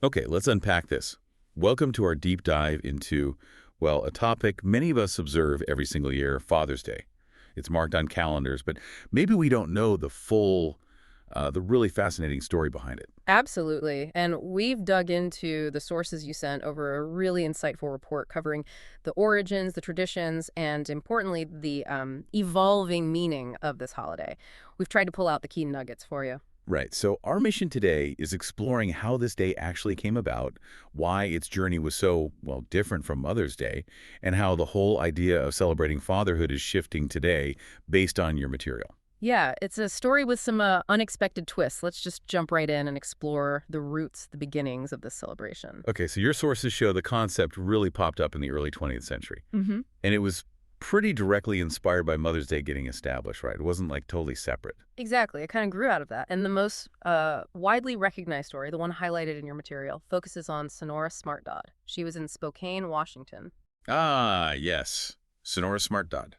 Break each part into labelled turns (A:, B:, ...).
A: Okay, let's unpack this. Welcome to our deep dive into, well, a topic many of us observe every single year, Father's Day. It's marked on calendars, but maybe we don't know the really fascinating story behind it.
B: Absolutely. And we've dug into the sources you sent over a really insightful report covering the origins, the traditions, and importantly, the evolving meaning of this holiday. We've tried to pull out the key nuggets for you.
A: Right, so our mission today is exploring how this day actually came about, why its journey was so, well, different from Mother's Day, and how the whole idea of celebrating fatherhood is shifting today based on your material.
B: Yeah, it's a story with some unexpected twists. Let's just jump right in and explore the roots, the beginnings of this celebration.
A: Okay, so your sources show the concept really popped up in the early 20th century.
B: hmm
A: And it was pretty directly inspired by Mother's Day getting established, right? It wasn't like totally separate.
B: Exactly. It kind of grew out of that. And the most widely recognized story, the one highlighted in your material, focuses on Sonora Smart Dodd. She was in Spokane, Washington.
A: Ah, yes. Sonora Smart Dodd.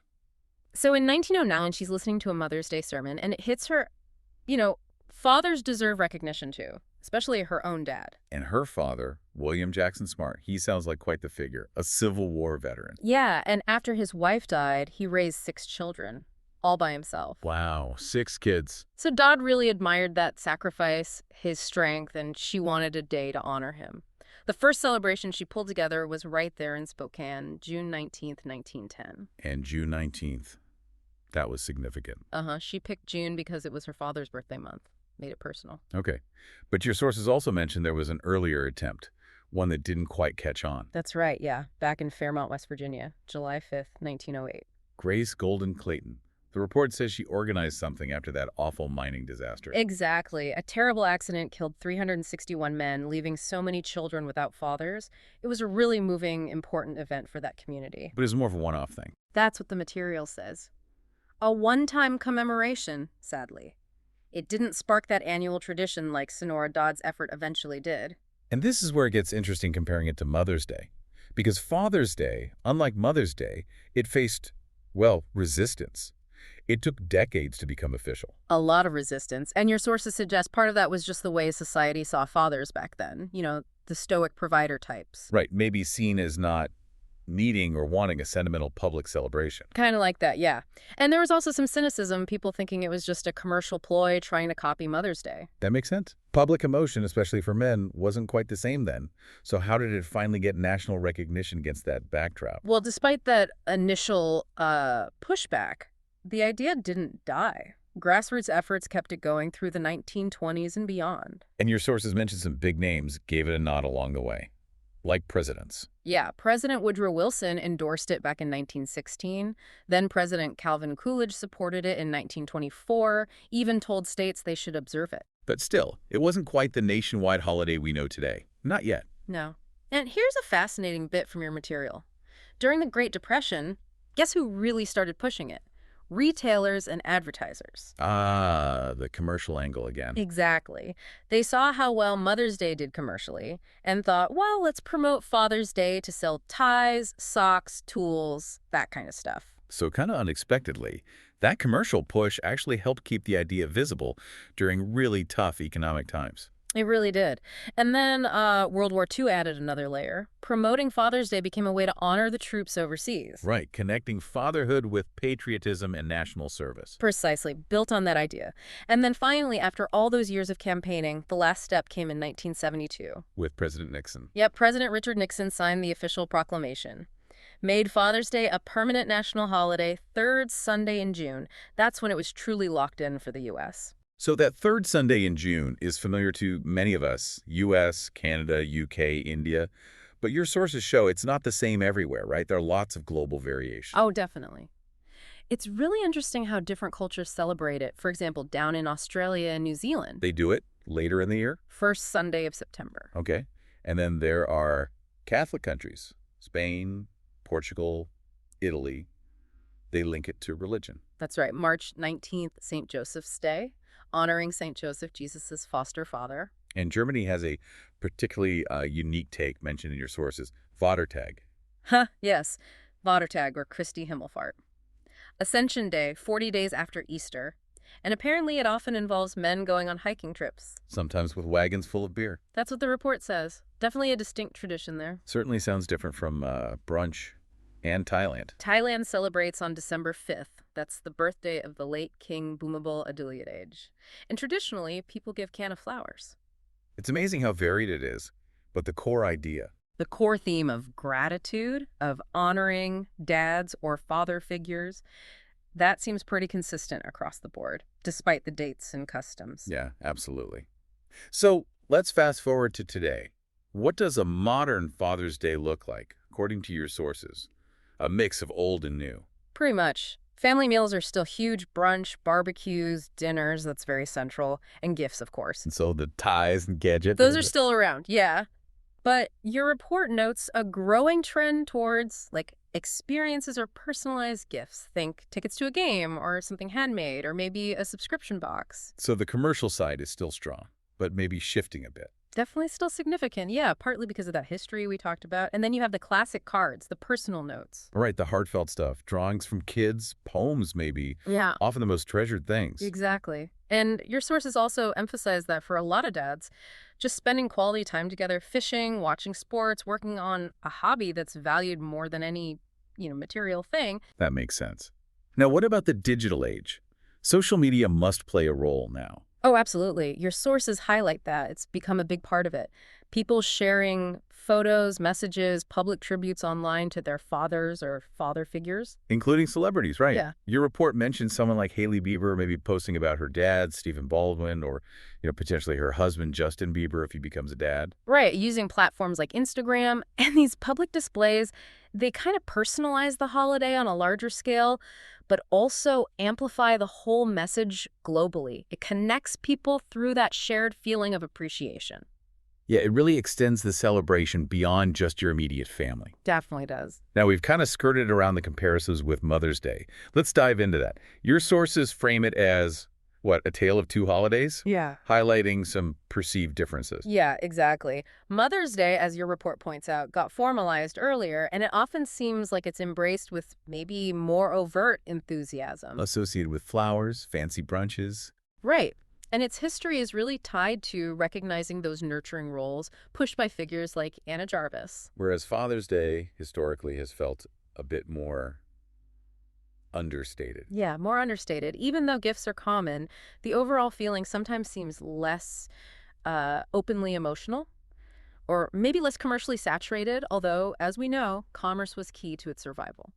B: So in 1909, she's listening to a Mother's Day sermon, and it hits her, fathers deserve recognition too, especially her own dad.
A: And her father, William Jackson Smart, he sounds like quite the figure, a Civil War veteran.
B: Yeah, and after his wife died, he raised 6 children, all by himself.
A: Wow, 6 kids.
B: So Dodd really admired that sacrifice, his strength, and she wanted a day to honor him. The first celebration she pulled together was right there in Spokane, June 19th, 1910.
A: And June 19th. That was significant.
B: She picked June because it was her father's birthday month. Made it personal.
A: Okay. But your sources also mentioned there was an earlier attempt, one that didn't quite catch on.
B: That's right, yeah. Back in Fairmont, West Virginia, July 5th, 1908.
A: Grace Golden Clayton. The report says she organized something after that awful mining disaster.
B: Exactly. A terrible accident killed 361 men, leaving so many children without fathers. It was a really moving, important event for that community.
A: But it's more of a one-off thing.
B: That's what the material says. A one-time commemoration, sadly. It didn't spark that annual tradition like Sonora Dodd's effort eventually did.
A: And this is where it gets interesting comparing it to Mother's Day. Because Father's Day, unlike Mother's Day, it faced, well, resistance. It took decades to become official.
B: A lot of resistance, and your sources suggest part of that was just the way society saw fathers back then. The stoic provider types.
A: Right, maybe seen as not needing or wanting a sentimental public celebration.
B: Kind of like that, yeah. And there was also some cynicism, people thinking it was just a commercial ploy trying to copy Mother's Day.
A: That makes sense. Public emotion, especially for men, wasn't quite the same then. So how did it finally get national recognition against that backdrop?
B: Well, despite that initial pushback, the idea didn't die. Grassroots efforts kept it going through the 1920s and beyond.
A: And your sources mentioned some big names gave it a nod along the way, like presidents.
B: Yeah, President Woodrow Wilson endorsed it back in 1916. Then President Calvin Coolidge supported it in 1924, even told states they should observe it.
A: But still, it wasn't quite the nationwide holiday we know today. Not yet.
B: No. And here's a fascinating bit from your material. During the Great Depression, guess who really started pushing it? Retailers and advertisers.
A: Ah, the commercial angle again.
B: Exactly. They saw how well Mother's Day did commercially and thought, well, let's promote Father's Day to sell ties, socks, tools, that kind of stuff.
A: So kind of unexpectedly, that commercial push actually helped keep the idea visible during really tough economic times.
B: It really did. And then World War II added another layer. Promoting Father's Day became a way to honor the troops overseas.
A: Right, connecting fatherhood with patriotism and national service.
B: Precisely, built on that idea. And then finally, after all those years of campaigning, the last step came in 1972.
A: With President Nixon.
B: Yep, President Richard Nixon signed the official proclamation. Made Father's Day a permanent national holiday, third Sunday in June. That's when it was truly locked in for the U.S.
A: So that third Sunday in June is familiar to many of us, US, Canada, UK, India. But your sources show it's not the same everywhere, right? There are lots of global variation.
B: Oh, definitely. It's really interesting how different cultures celebrate it. For example, down in Australia and New Zealand.
A: They do it later in the year?
B: First Sunday of September.
A: Okay. And then there are Catholic countries, Spain, Portugal, Italy. They link it to religion.
B: That's right. March 19th, St. Joseph's Day, honoring St. Joseph, Jesus' foster father.
A: And Germany has a particularly unique take mentioned in your sources, Vatertag.
B: Huh, yes. Vatertag, or Christi Himmelfahrt. Ascension Day, 40 days after Easter. And apparently it often involves men going on hiking trips.
A: Sometimes with wagons full of beer.
B: That's what the report says. Definitely a distinct tradition there.
A: Certainly sounds different from brunch and Thailand.
B: Thailand celebrates on December 5th. That's the birthday of the late King Bhumibol Adulyadej. And traditionally, people give can of flowers.
A: It's amazing how varied it is, but the core idea.
B: The core theme of gratitude, of honoring dads or father figures, that seems pretty consistent across the board, despite the dates and customs.
A: Yeah, absolutely. So let's fast forward to today. What does a modern Father's Day look like, according to your sources? A mix of old and new.
B: Pretty much. Family meals are still huge: brunch, barbecues, dinners, that's very central, and gifts, of course.
A: And so the ties and gadgets.
B: Those are still around, yeah. But your report notes a growing trend towards, like, experiences or personalized gifts. Think tickets to a game or something handmade or maybe a subscription box.
A: So the commercial side is still strong, but maybe shifting a bit.
B: Definitely still significant, yeah, partly because of that history we talked about. And then you have the classic cards, the personal notes.
A: Right, the heartfelt stuff, drawings from kids, poems maybe,
B: Yeah.
A: often the most treasured things.
B: Exactly. And your sources also emphasize that for a lot of dads, just spending quality time together, fishing, watching sports, working on a hobby that's valued more than any, material thing.
A: That makes sense. Now, what about the digital age? Social media must play a role now.
B: Oh, absolutely. Your sources highlight that. It's become a big part of it. People sharing photos, messages, public tributes online to their fathers or father figures.
A: Including celebrities, right?
B: Yeah.
A: Your report mentions someone like Hailey Bieber maybe posting about her dad, Stephen Baldwin, or potentially her husband, Justin Bieber, if he becomes a dad.
B: Right, using platforms like Instagram and these public displays, they kind of personalize the holiday on a larger scale, but also amplify the whole message globally. It connects people through that shared feeling of appreciation.
A: Yeah, it really extends the celebration beyond just your immediate family.
B: Definitely does.
A: Now, we've kind of skirted around the comparisons with Mother's Day. Let's dive into that. Your sources frame it as, what, a tale of two holidays?
B: Yeah.
A: Highlighting some perceived differences.
B: Yeah, exactly. Mother's Day, as your report points out, got formalized earlier, and it often seems like it's embraced with maybe more overt enthusiasm.
A: Associated with flowers, fancy brunches.
B: Right. And its history is really tied to recognizing those nurturing roles pushed by figures like Anna Jarvis.
A: Whereas Father's Day, historically, has felt a bit more understated.
B: Yeah, more understated. Even though gifts are common, the overall feeling sometimes seems less openly emotional, or maybe less commercially saturated, although, as we know, commerce was key to its survival.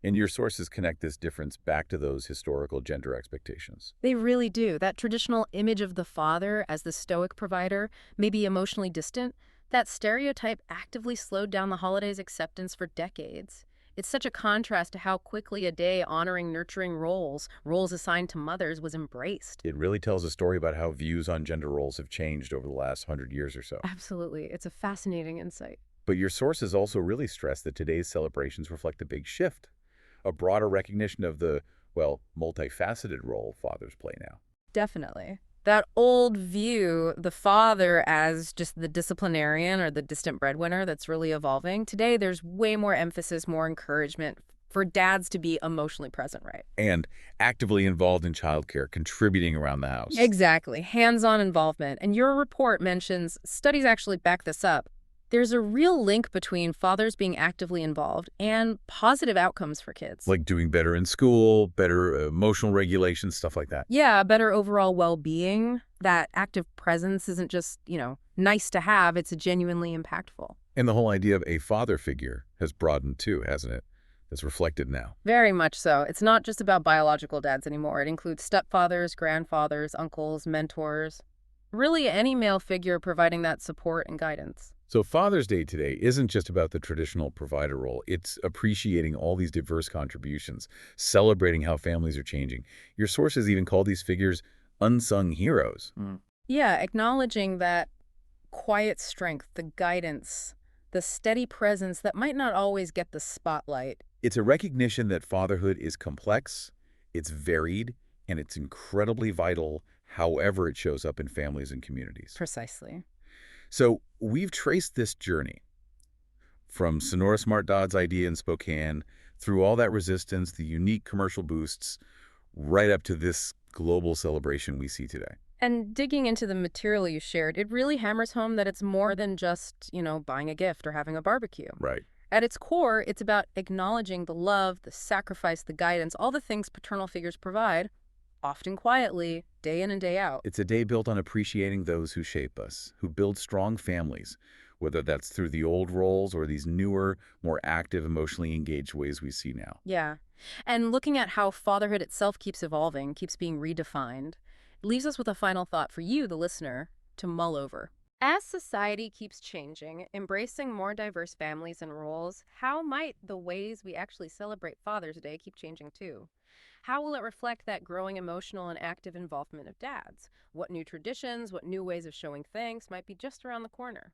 A: And your sources connect this difference back to those historical gender expectations.
B: They really do. That traditional image of the father as the stoic provider, maybe emotionally distant, that stereotype actively slowed down the holiday's acceptance for decades. It's such a contrast to how quickly a day honoring nurturing roles assigned to mothers, was embraced.
A: It really tells a story about how views on gender roles have changed over the last 100 years or so.
B: Absolutely. It's a fascinating insight.
A: But your sources also really stress that today's celebrations reflect a big shift, a broader recognition of the, multifaceted role fathers play now.
B: Definitely. That old view, the father as just the disciplinarian or the distant breadwinner, that's really evolving. Today, there's way more emphasis, more encouragement for dads to be emotionally present, right?
A: And actively involved in childcare, contributing around the house.
B: Exactly. Hands-on involvement. And your report mentions, studies actually back this up, there's a real link between fathers being actively involved and positive outcomes for kids.
A: Like doing better in school, better emotional regulation, stuff like that.
B: Yeah, better overall well-being. That active presence isn't just, nice to have. It's genuinely impactful.
A: And the whole idea of a father figure has broadened too, hasn't it? That's reflected now.
B: Very much so. It's not just about biological dads anymore. It includes stepfathers, grandfathers, uncles, mentors. Really any male figure providing that support and guidance.
A: So Father's Day today isn't just about the traditional provider role. It's appreciating all these diverse contributions, celebrating how families are changing. Your sources even call these figures unsung heroes.
B: Yeah, acknowledging that quiet strength, the guidance, the steady presence that might not always get the spotlight.
A: It's a recognition that fatherhood is complex, it's varied, and it's incredibly vital however it shows up in families and communities.
B: Precisely.
A: So we've traced this journey from Sonora Smart Dodd's idea in Spokane, through all that resistance, the unique commercial boosts, right up to this global celebration we see today.
B: And digging into the material you shared, it really hammers home that it's more than just, buying a gift or having a barbecue.
A: Right.
B: At its core, it's about acknowledging the love, the sacrifice, the guidance, all the things paternal figures provide, often quietly, day in and day out.
A: It's a day built on appreciating those who shape us, who build strong families, whether that's through the old roles or these newer, more active, emotionally engaged ways we see now.
B: Yeah. And looking at how fatherhood itself keeps evolving, keeps being redefined, leaves us with a final thought for you, the listener, to mull over. As society keeps changing, embracing more diverse families and roles, how might the ways we actually celebrate Father's Day keep changing too? How will it reflect that growing emotional and active involvement of dads? What new traditions, what new ways of showing thanks might be just around the corner?